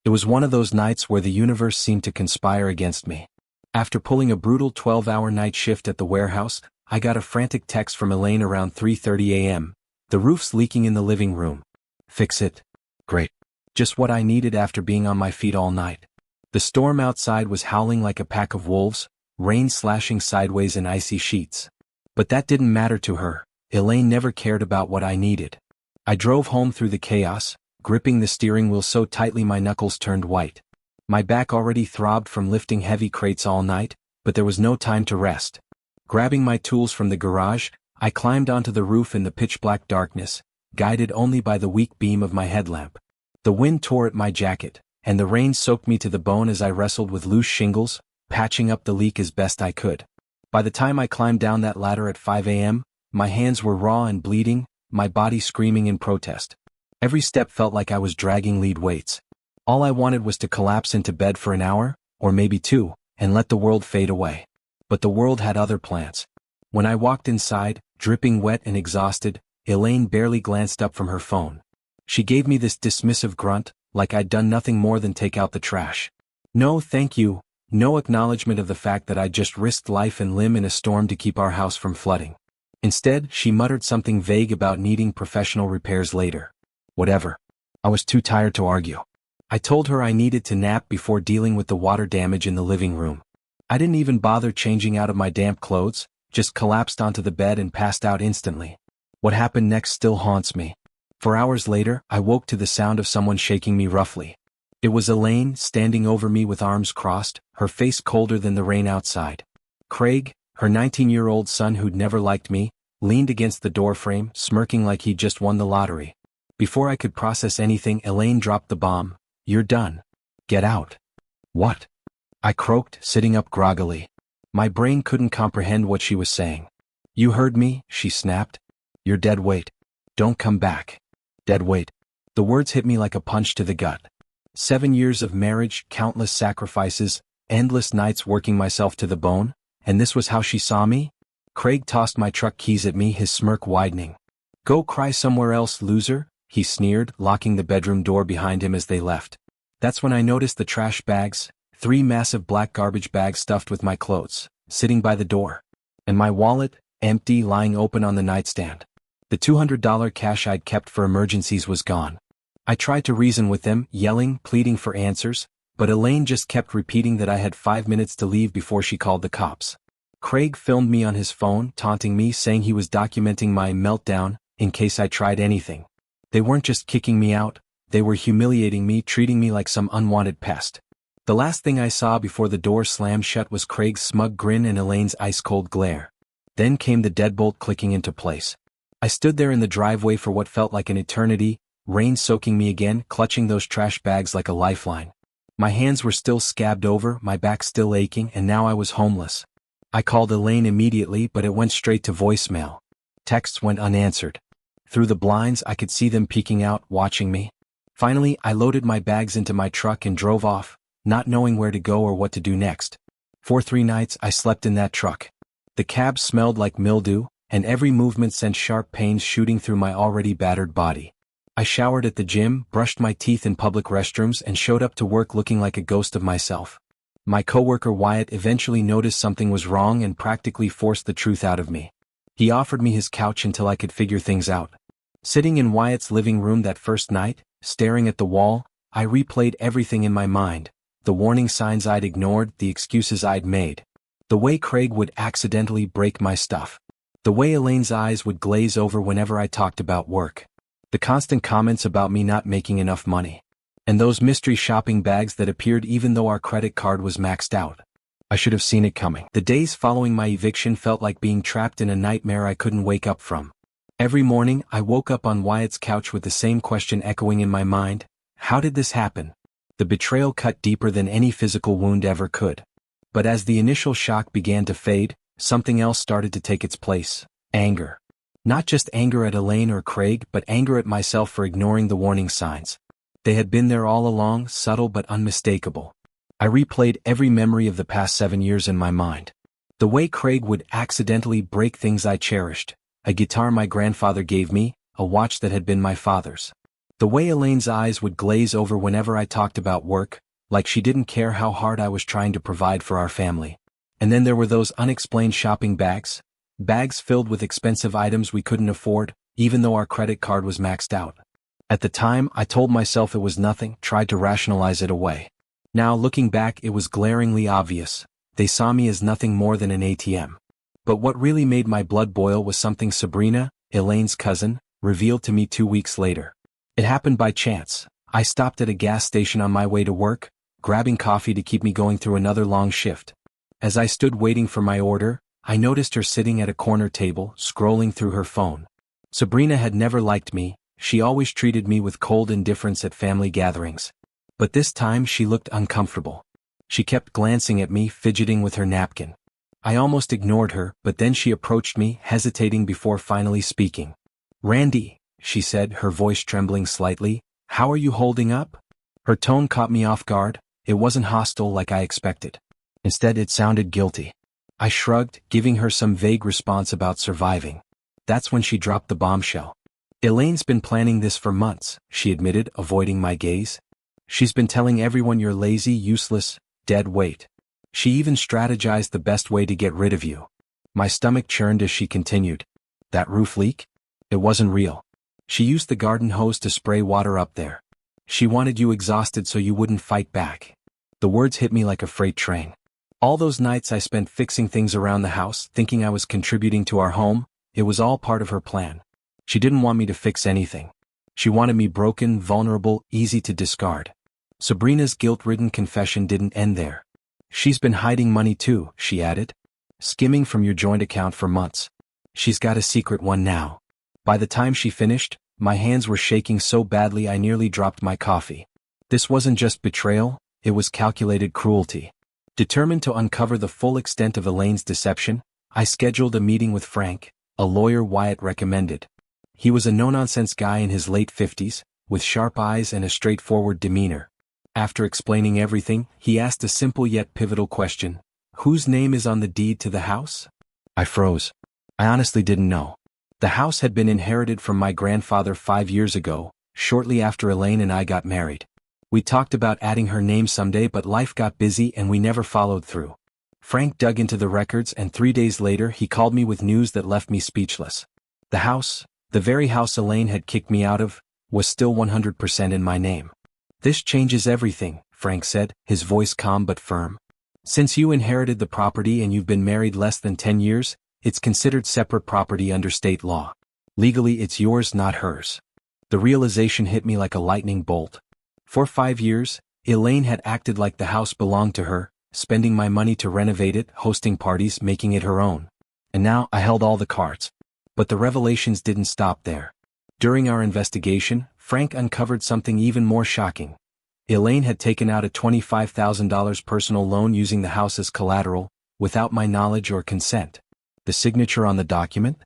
It was one of those nights where the universe seemed to conspire against me. After pulling a brutal 12-hour night shift at the warehouse, I got a frantic text from Elaine around 3:30 a.m. The roof's leaking in the living room. Fix it. Great. Just what I needed after being on my feet all night. The storm outside was howling like a pack of wolves, rain slashing sideways in icy sheets. But that didn't matter to her. Elaine never cared about what I needed. I drove home through the chaos, gripping the steering wheel so tightly my knuckles turned white. My back already throbbed from lifting heavy crates all night, but there was no time to rest. Grabbing my tools from the garage, I climbed onto the roof in the pitch-black darkness, guided only by the weak beam of my headlamp. The wind tore at my jacket, and the rain soaked me to the bone as I wrestled with loose shingles, patching up the leak as best I could. By the time I climbed down that ladder at 5 a.m., my hands were raw and bleeding, my body screaming in protest. Every step felt like I was dragging lead weights. All I wanted was to collapse into bed for an hour, or maybe 2, and let the world fade away. But the world had other plans. When I walked inside, dripping wet and exhausted, Elaine barely glanced up from her phone. She gave me this dismissive grunt, like I'd done nothing more than take out the trash. No thank you, no acknowledgement of the fact that I'd just risked life and limb in a storm to keep our house from flooding. Instead, she muttered something vague about needing professional repairs later. Whatever. I was too tired to argue. I told her I needed to nap before dealing with the water damage in the living room. I didn't even bother changing out of my damp clothes, just collapsed onto the bed and passed out instantly. What happened next still haunts me. For hours later, I woke to the sound of someone shaking me roughly. It was Elaine, standing over me with arms crossed, her face colder than the rain outside. Craig, her 19-year-old son who'd never liked me, leaned against the doorframe, smirking like he'd just won the lottery. Before I could process anything, Elaine dropped the bomb. You're done. Get out. What? I croaked, sitting up groggily. My brain couldn't comprehend what she was saying. You heard me, she snapped. You're dead weight. Don't come back. Dead weight. The words hit me like a punch to the gut. 7 years of marriage, countless sacrifices, endless nights working myself to the bone, and this was how she saw me? Craig tossed my truck keys at me, his smirk widening. Go cry somewhere else, loser, he sneered, locking the bedroom door behind him as they left. That's when I noticed the trash bags, 3 massive black garbage bags stuffed with my clothes, sitting by the door. And my wallet, empty, lying open on the nightstand. The $200 cash I'd kept for emergencies was gone. I tried to reason with them, yelling, pleading for answers, but Elaine just kept repeating that I had 5 minutes to leave before she called the cops. Craig filmed me on his phone, taunting me, saying he was documenting my meltdown, in case I tried anything. They weren't just kicking me out, they were humiliating me, treating me like some unwanted pest. The last thing I saw before the door slammed shut was Craig's smug grin and Elaine's ice-cold glare. Then came the deadbolt clicking into place. I stood there in the driveway for what felt like an eternity, rain soaking me again, clutching those trash bags like a lifeline. My hands were still scabbed over, my back still aching, and now I was homeless. I called Elaine immediately, but it went straight to voicemail. Texts went unanswered. Through the blinds, I could see them peeking out, watching me. Finally, I loaded my bags into my truck and drove off, not knowing where to go or what to do next. For 3 nights, I slept in that truck. The cab smelled like mildew, and every movement sent sharp pains shooting through my already battered body. I showered at the gym, brushed my teeth in public restrooms, and showed up to work looking like a ghost of myself. My coworker Wyatt eventually noticed something was wrong and practically forced the truth out of me. He offered me his couch until I could figure things out. Sitting in Wyatt's living room that first night, staring at the wall, I replayed everything in my mind. The warning signs I'd ignored, the excuses I'd made. The way Craig would accidentally break my stuff. The way Elaine's eyes would glaze over whenever I talked about work. The constant comments about me not making enough money. And those mystery shopping bags that appeared even though our credit card was maxed out. I should have seen it coming. The days following my eviction felt like being trapped in a nightmare I couldn't wake up from. Every morning, I woke up on Wyatt's couch with the same question echoing in my mind. How did this happen? The betrayal cut deeper than any physical wound ever could. But as the initial shock began to fade, something else started to take its place. Anger. Not just anger at Elaine or Craig, but anger at myself for ignoring the warning signs. They had been there all along, subtle but unmistakable. I replayed every memory of the past 7 years in my mind. The way Craig would accidentally break things I cherished. A guitar my grandfather gave me, a watch that had been my father's. The way Elaine's eyes would glaze over whenever I talked about work, like she didn't care how hard I was trying to provide for our family. And then there were those unexplained shopping bags filled with expensive items we couldn't afford, even though our credit card was maxed out. At the time, I told myself it was nothing, tried to rationalize it away. Now, looking back, it was glaringly obvious. They saw me as nothing more than an ATM. But what really made my blood boil was something Sabrina, Elaine's cousin, revealed to me 2 weeks later. It happened by chance. I stopped at a gas station on my way to work, grabbing coffee to keep me going through another long shift. As I stood waiting for my order, I noticed her sitting at a corner table, scrolling through her phone. Sabrina had never liked me. She always treated me with cold indifference at family gatherings. But this time she looked uncomfortable. She kept glancing at me, fidgeting with her napkin. I almost ignored her, but then she approached me, hesitating before finally speaking. "Randy," she said, her voice trembling slightly, "how are you holding up?" Her tone caught me off guard. It wasn't hostile like I expected. Instead, it sounded guilty. I shrugged, giving her some vague response about surviving. That's when she dropped the bombshell. "Elaine's been planning this for months," she admitted, avoiding my gaze. "She's been telling everyone you're lazy, useless, dead weight. She even strategized the best way to get rid of you." My stomach churned as she continued. "That roof leak? It wasn't real. She used the garden hose to spray water up there. She wanted you exhausted so you wouldn't fight back." The words hit me like a freight train. All those nights I spent fixing things around the house, thinking I was contributing to our home, it was all part of her plan. She didn't want me to fix anything. She wanted me broken, vulnerable, easy to discard. Sabrina's guilt-ridden confession didn't end there. "She's been hiding money too," she added. "Skimming from your joint account for months. She's got a secret one now." By the time she finished, my hands were shaking so badly I nearly dropped my coffee. This wasn't just betrayal, it was calculated cruelty. Determined to uncover the full extent of Elaine's deception, I scheduled a meeting with Frank, a lawyer Wyatt recommended. He was a no-nonsense guy in his late 50s, with sharp eyes and a straightforward demeanor. After explaining everything, he asked a simple yet pivotal question. "Whose name is on the deed to the house?" I froze. I honestly didn't know. The house had been inherited from my grandfather 5 years ago, shortly after Elaine and I got married. We talked about adding her name someday, but life got busy and we never followed through. Frank dug into the records, and 3 days later he called me with news that left me speechless. The house, the very house Elaine had kicked me out of, was still 100% in my name. "This changes everything," Frank said, his voice calm but firm. "Since you inherited the property and you've been married less than 10 years, it's considered separate property under state law. Legally it's yours, not hers." The realization hit me like a lightning bolt. For 5 years, Elaine had acted like the house belonged to her, spending my money to renovate it, hosting parties, making it her own. And now I held all the cards. But the revelations didn't stop there. During our investigation, Frank uncovered something even more shocking. Elaine had taken out a $25,000 personal loan using the house as collateral, without my knowledge or consent. The signature on the document?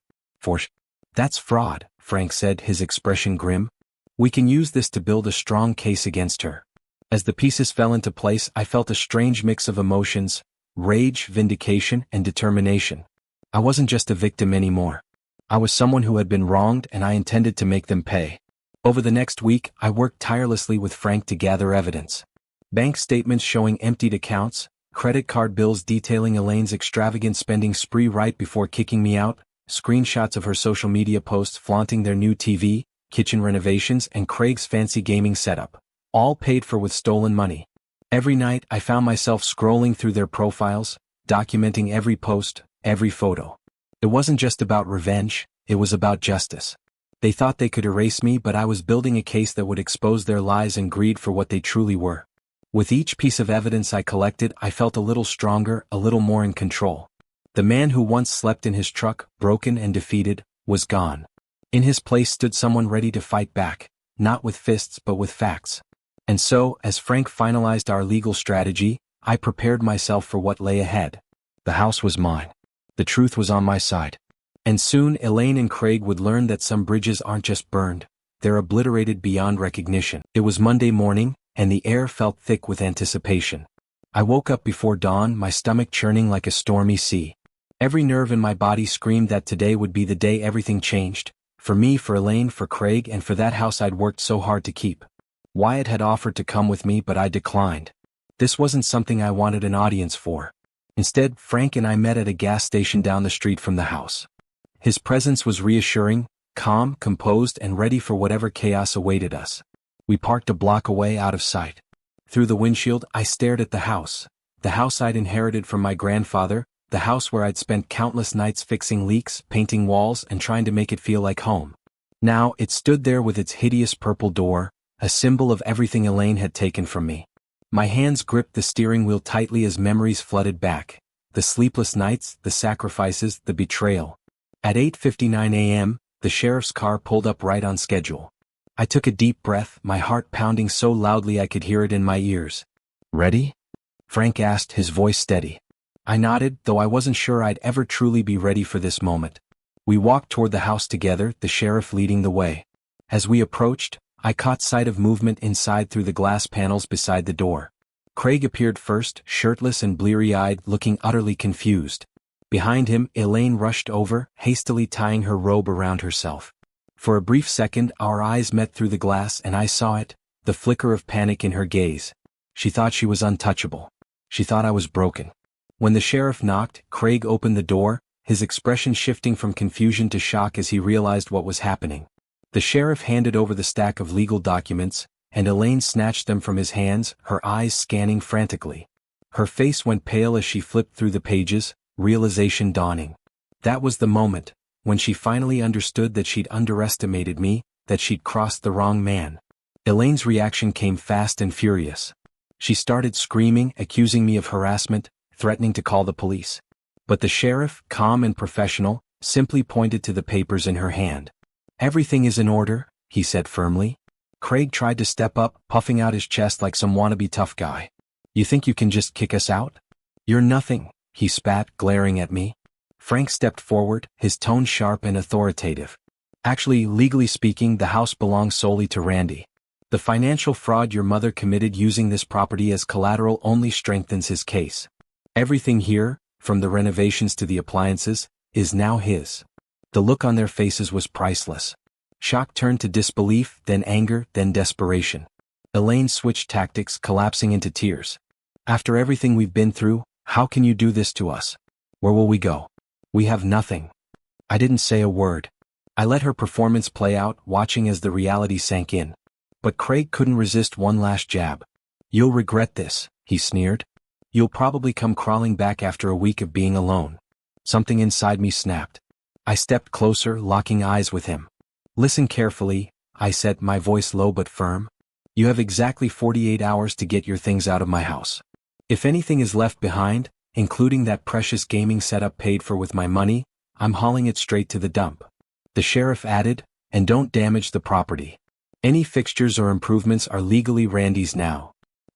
That's fraud, Frank said, his expression grim. "We can use this to build a strong case against her." As the pieces fell into place, I felt a strange mix of emotions: rage, vindication, and determination. I wasn't just a victim anymore. I was someone who had been wronged, and I intended to make them pay. Over the next week, I worked tirelessly with Frank to gather evidence. Bank statements showing emptied accounts, credit card bills detailing Elaine's extravagant spending spree right before kicking me out, screenshots of her social media posts flaunting their new TV, kitchen renovations, and Craig's fancy gaming setup, all paid for with stolen money. Every night, I found myself scrolling through their profiles, documenting every post, every photo. It wasn't just about revenge, it was about justice. They thought they could erase me, but I was building a case that would expose their lies and greed for what they truly were. With each piece of evidence I collected, I felt a little stronger, a little more in control. The man who once slept in his truck, broken and defeated, was gone. In his place stood someone ready to fight back, not with fists but with facts. And so, as Frank finalized our legal strategy, I prepared myself for what lay ahead. The house was mine. The truth was on my side. And soon Elaine and Craig would learn that some bridges aren't just burned, they're obliterated beyond recognition. It was Monday morning, and the air felt thick with anticipation. I woke up before dawn, my stomach churning like a stormy sea. Every nerve in my body screamed that today would be the day everything changed. For me, for Elaine, for Craig, and for that house I'd worked so hard to keep. Wyatt had offered to come with me, but I declined. This wasn't something I wanted an audience for. Instead, Frank and I met at a gas station down the street from the house. His presence was reassuring, calm, composed, and ready for whatever chaos awaited us. We parked a block away, out of sight. Through the windshield, I stared at the house I'd inherited from my grandfather, the house where I'd spent countless nights fixing leaks, painting walls, and trying to make it feel like home. Now, it stood there with its hideous purple door, a symbol of everything Elaine had taken from me. My hands gripped the steering wheel tightly as memories flooded back. The sleepless nights, the sacrifices, the betrayal. At 8:59 a.m., the sheriff's car pulled up right on schedule. I took a deep breath, my heart pounding so loudly I could hear it in my ears. "Ready?" Frank asked, his voice steady. I nodded, though I wasn't sure I'd ever truly be ready for this moment. We walked toward the house together, the sheriff leading the way. As we approached, I caught sight of movement inside through the glass panels beside the door. Craig appeared first, shirtless and bleary-eyed, looking utterly confused. Behind him, Elaine rushed over, hastily tying her robe around herself. For a brief second, our eyes met through the glass and I saw it, the flicker of panic in her gaze. She thought she was untouchable. She thought I was broken. When the sheriff knocked, Craig opened the door, his expression shifting from confusion to shock as he realized what was happening. The sheriff handed over the stack of legal documents, and Elaine snatched them from his hands, her eyes scanning frantically. Her face went pale as she flipped through the pages, realization dawning. That was the moment, when she finally understood that she'd underestimated me, that she'd crossed the wrong man. Elaine's reaction came fast and furious. She started screaming, accusing me of harassment, threatening to call the police. But the sheriff, calm and professional, simply pointed to the papers in her hand. "Everything is in order," he said firmly. Craig tried to step up, puffing out his chest like some wannabe tough guy. "You think you can just kick us out? You're nothing," he spat, glaring at me. Frank stepped forward, his tone sharp and authoritative. "Actually, legally speaking, the house belongs solely to Randy. The financial fraud your mother committed using this property as collateral only strengthens his case. Everything here, from the renovations to the appliances, is now his." The look on their faces was priceless. Shock turned to disbelief, then anger, then desperation. Elaine switched tactics, collapsing into tears. "After everything we've been through, how can you do this to us? Where will we go? We have nothing." I didn't say a word. I let her performance play out, watching as the reality sank in. But Craig couldn't resist one last jab. "You'll regret this," he sneered. "You'll probably come crawling back after a week of being alone." Something inside me snapped. I stepped closer, locking eyes with him. "Listen carefully," I said, my voice low but firm. "You have exactly 48 hours to get your things out of my house. If anything is left behind, including that precious gaming setup paid for with my money, I'm hauling it straight to the dump." The sheriff added, "And don't damage the property. Any fixtures or improvements are legally Randy's now."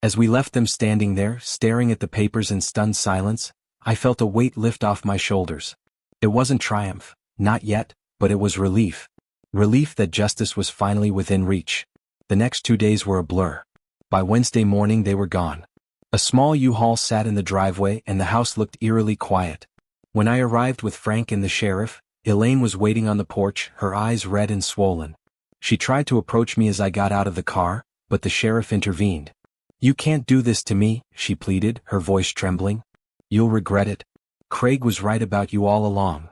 As we left them standing there, staring at the papers in stunned silence, I felt a weight lift off my shoulders. It wasn't triumph, not yet, but it was relief. Relief that justice was finally within reach. The next 2 days were a blur. By Wednesday morning they were gone. A small U-Haul sat in the driveway and the house looked eerily quiet. When I arrived with Frank and the sheriff, Elaine was waiting on the porch, her eyes red and swollen. She tried to approach me as I got out of the car, but the sheriff intervened. "You can't do this to me," she pleaded, her voice trembling. "You'll regret it. Craig was right about you all along."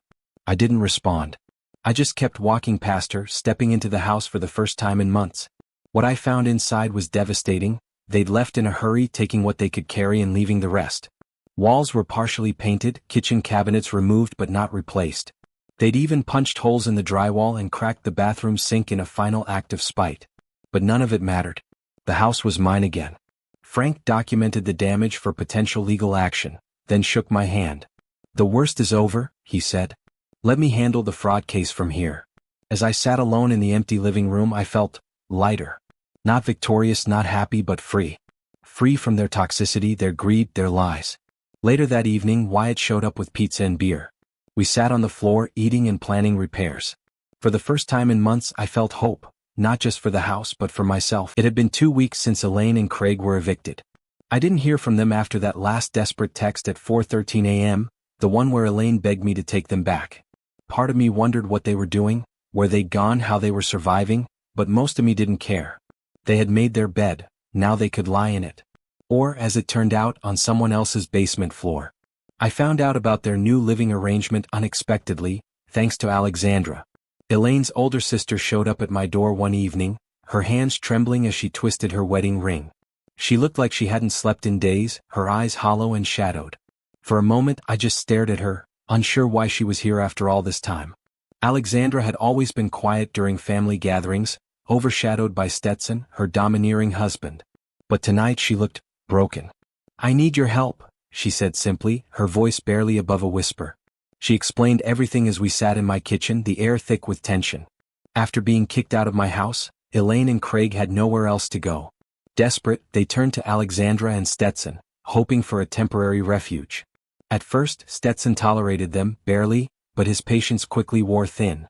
I didn't respond. I just kept walking past her, stepping into the house for the first time in months. What I found inside was devastating. They'd left in a hurry, taking what they could carry and leaving the rest. Walls were partially painted, kitchen cabinets removed but not replaced. They'd even punched holes in the drywall and cracked the bathroom sink in a final act of spite. But none of it mattered. The house was mine again. Frank documented the damage for potential legal action, then shook my hand. "The worst is over," he said. "Let me handle the fraud case from here." As I sat alone in the empty living room, I felt lighter. Not victorious, not happy, but free. Free from their toxicity, their greed, their lies. Later that evening, Wyatt showed up with pizza and beer. We sat on the floor, eating and planning repairs. For the first time in months, I felt hope, not just for the house but for myself. It had been 2 weeks since Elaine and Craig were evicted. I didn't hear from them after that last desperate text at 4:13 a.m., the one where Elaine begged me to take them back. Part of me wondered what they were doing, Where they'd gone, how they were surviving, but most of me didn't care. They had made their bed, now they could lie in it. Or, as it turned out, on someone else's basement floor. I found out about their new living arrangement unexpectedly, thanks to Alexandra. Elaine's older sister showed up at my door one evening, her hands trembling as she twisted her wedding ring. She looked like she hadn't slept in days, her eyes hollow and shadowed. For a moment I just stared at her, unsure why she was here after all this time. Alexandra had always been quiet during family gatherings, overshadowed by Stepson, her domineering husband. But tonight she looked broken. "I need your help," she said simply, her voice barely above a whisper. She explained everything as we sat in my kitchen, the air thick with tension. After being kicked out of my house, Elaine and Craig had nowhere else to go. Desperate, they turned to Alexandra and Stepson, hoping for a temporary refuge. At first, Stepson tolerated them, barely, but his patience quickly wore thin.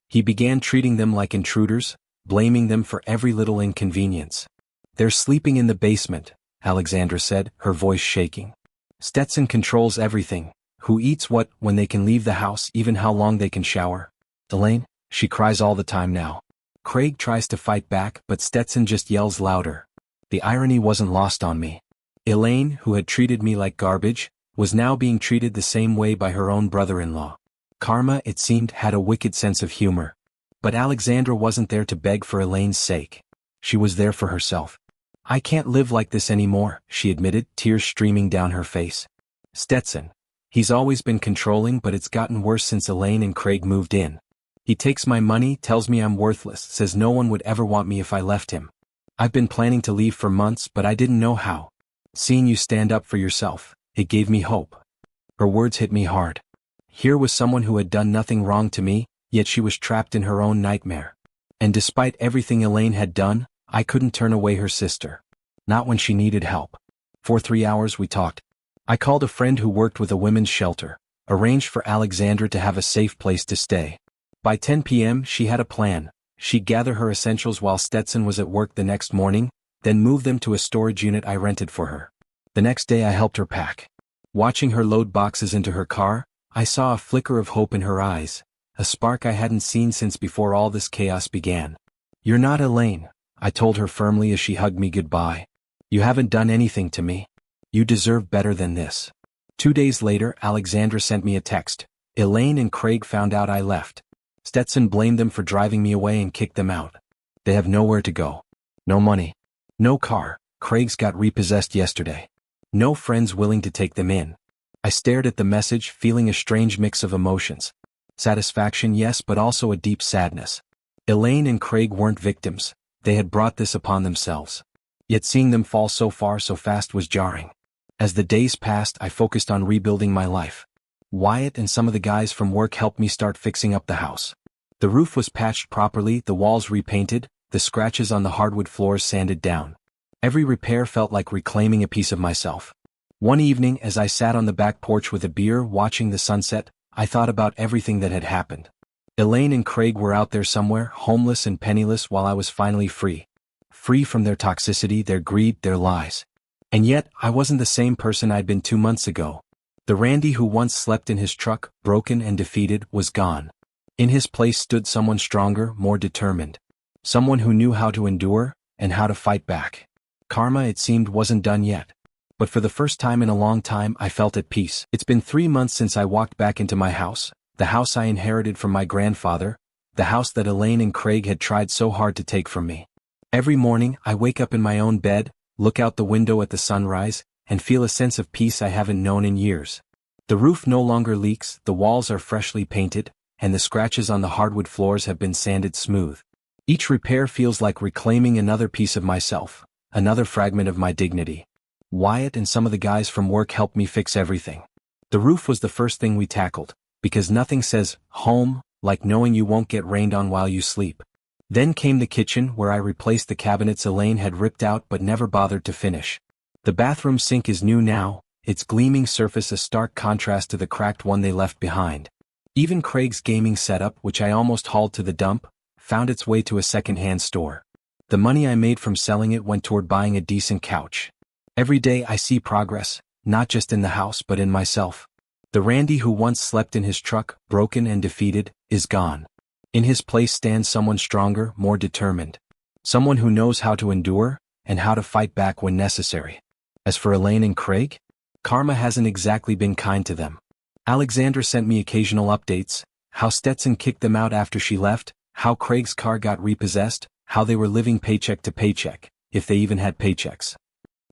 He began treating them like intruders, blaming them for every little inconvenience. "They're sleeping in the basement," Alexandra said, her voice shaking. "Stepson controls everything, who eats what, when they can leave the house, even how long they can shower. Elaine, she cries all the time now." Craig tries to fight back, but Stepson just yells louder. The irony wasn't lost on me. Elaine, who had treated me like garbage, was now being treated the same way by her own brother-in-law. Karma, it seemed, had a wicked sense of humor. But Alexandra wasn't there to beg for Elaine's sake. She was there for herself. "I can't live like this anymore," she admitted, tears streaming down her face. "Stepson. He's always been controlling, but it's gotten worse since Elaine and Craig moved in. He takes my money, tells me I'm worthless, says no one would ever want me if I left him. I've been planning to leave for months, but I didn't know how. Seeing you stand up for yourself, it gave me hope." Her words hit me hard. Here was someone who had done nothing wrong to me, yet she was trapped in her own nightmare. And despite everything Elaine had done, I couldn't turn away her sister. Not when she needed help. For 3 hours we talked. I called a friend who worked with a women's shelter, arranged for Alexandra to have a safe place to stay. By 10 p.m. she had a plan. She'd gather her essentials while Stepson was at work the next morning, then move them to a storage unit I rented for her. The next day I helped her pack. Watching her load boxes into her car, I saw a flicker of hope in her eyes, a spark I hadn't seen since before all this chaos began. "You're not Elaine," I told her firmly as she hugged me goodbye. "You haven't done anything to me. You deserve better than this." 2 days later, Alexandra sent me a text. "Elaine and Craig found out I left. Stepson blamed them for driving me away and kicked them out. They have nowhere to go. No money. No car. Craig's got repossessed yesterday. No friends willing to take them in." I stared at the message, feeling a strange mix of emotions. Satisfaction, yes, but also a deep sadness. Elaine and Craig weren't victims. They had brought this upon themselves. Yet seeing them fall so far so fast was jarring. As the days passed, I focused on rebuilding my life. Wyatt and some of the guys from work helped me start fixing up the house. The roof was patched properly, the walls repainted, the scratches on the hardwood floors sanded down. Every repair felt like reclaiming a piece of myself. One evening, as I sat on the back porch with a beer watching the sunset, I thought about everything that had happened. Elaine and Craig were out there somewhere, homeless and penniless, while I was finally free. Free from their toxicity, their greed, their lies. And yet, I wasn't the same person I'd been 2 months ago. The Randy who once slept in his truck, broken and defeated, was gone. In his place stood someone stronger, more determined. Someone who knew how to endure, and how to fight back. Karma, it seemed, wasn't done yet. But for the first time in a long time, I felt at peace. It's been 3 months since I walked back into my house, the house I inherited from my grandfather, the house that Elaine and Craig had tried so hard to take from me. Every morning, I wake up in my own bed, look out the window at the sunrise, and feel a sense of peace I haven't known in years. The roof no longer leaks, the walls are freshly painted, and the scratches on the hardwood floors have been sanded smooth. Each repair feels like reclaiming another piece of myself, another fragment of my dignity. Wyatt and some of the guys from work helped me fix everything. The roof was the first thing we tackled, because nothing says home like knowing you won't get rained on while you sleep. Then came the kitchen, where I replaced the cabinets Elaine had ripped out but never bothered to finish. The bathroom sink is new now, its gleaming surface a stark contrast to the cracked one they left behind. Even Craig's gaming setup, which I almost hauled to the dump, found its way to a second-hand store. The money I made from selling it went toward buying a decent couch. Every day I see progress, not just in the house but in myself. The Randy who once slept in his truck, broken and defeated, is gone. In his place stands someone stronger, more determined. Someone who knows how to endure, and how to fight back when necessary. As for Elaine and Craig, karma hasn't exactly been kind to them. Alexandra sent me occasional updates, how Stepson kicked them out after she left, how Craig's car got repossessed, how they were living paycheck to paycheck, if they even had paychecks.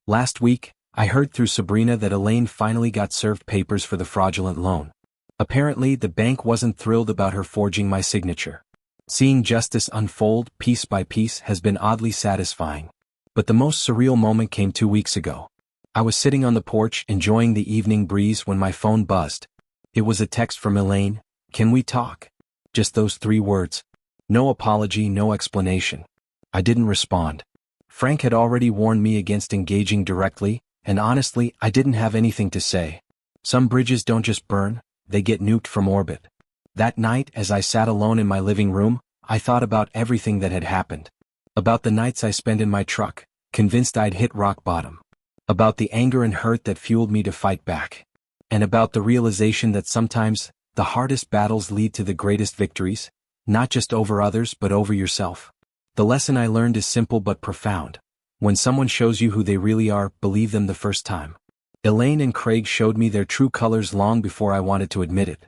Last week, I heard through Sabrina that Elaine finally got served papers for the fraudulent loan. Apparently, the bank wasn't thrilled about her forging my signature. Seeing justice unfold piece by piece has been oddly satisfying. But the most surreal moment came 2 weeks ago. I was sitting on the porch enjoying the evening breeze when my phone buzzed. It was a text from Elaine. "Can we talk?" Just those 3 words. No apology, no explanation. I didn't respond. Frank had already warned me against engaging directly, and honestly, I didn't have anything to say. Some bridges don't just burn, they get nuked from orbit. That night, as I sat alone in my living room, I thought about everything that had happened. About the nights I spent in my truck, convinced I'd hit rock bottom. About the anger and hurt that fueled me to fight back. And about the realization that sometimes, the hardest battles lead to the greatest victories, not just over others but over yourself. The lesson I learned is simple but profound. When someone shows you who they really are, believe them the first time. Elaine and Craig showed me their true colors long before I wanted to admit it.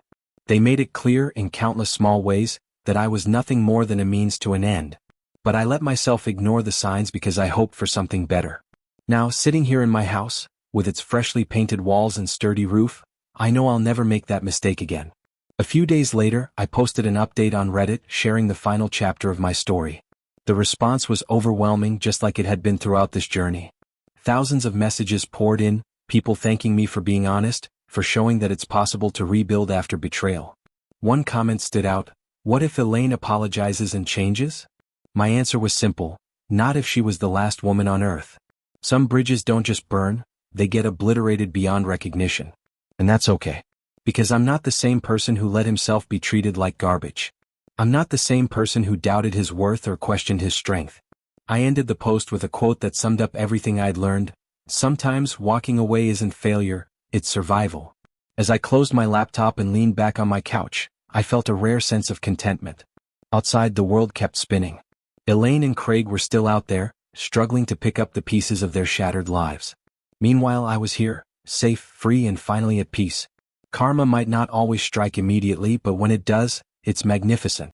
They made it clear in countless small ways that I was nothing more than a means to an end. But I let myself ignore the signs because I hoped for something better. Now, sitting here in my house, with its freshly painted walls and sturdy roof, I know I'll never make that mistake again. A few days later, I posted an update on Reddit sharing the final chapter of my story. The response was overwhelming, just like it had been throughout this journey. Thousands of messages poured in, people thanking me for being honest, for showing that it's possible to rebuild after betrayal. One comment stood out: "What if Elaine apologizes and changes?" My answer was simple: not if she was the last woman on earth. Some bridges don't just burn, they get obliterated beyond recognition. And that's okay. Because I'm not the same person who let himself be treated like garbage. I'm not the same person who doubted his worth or questioned his strength. I ended the post with a quote that summed up everything I'd learned: sometimes walking away isn't failure, it's survival. As I closed my laptop and leaned back on my couch, I felt a rare sense of contentment. Outside, the world kept spinning. Elaine and Craig were still out there, struggling to pick up the pieces of their shattered lives. Meanwhile, I was here, safe, free, and finally at peace. Karma might not always strike immediately, but when it does, it's magnificent.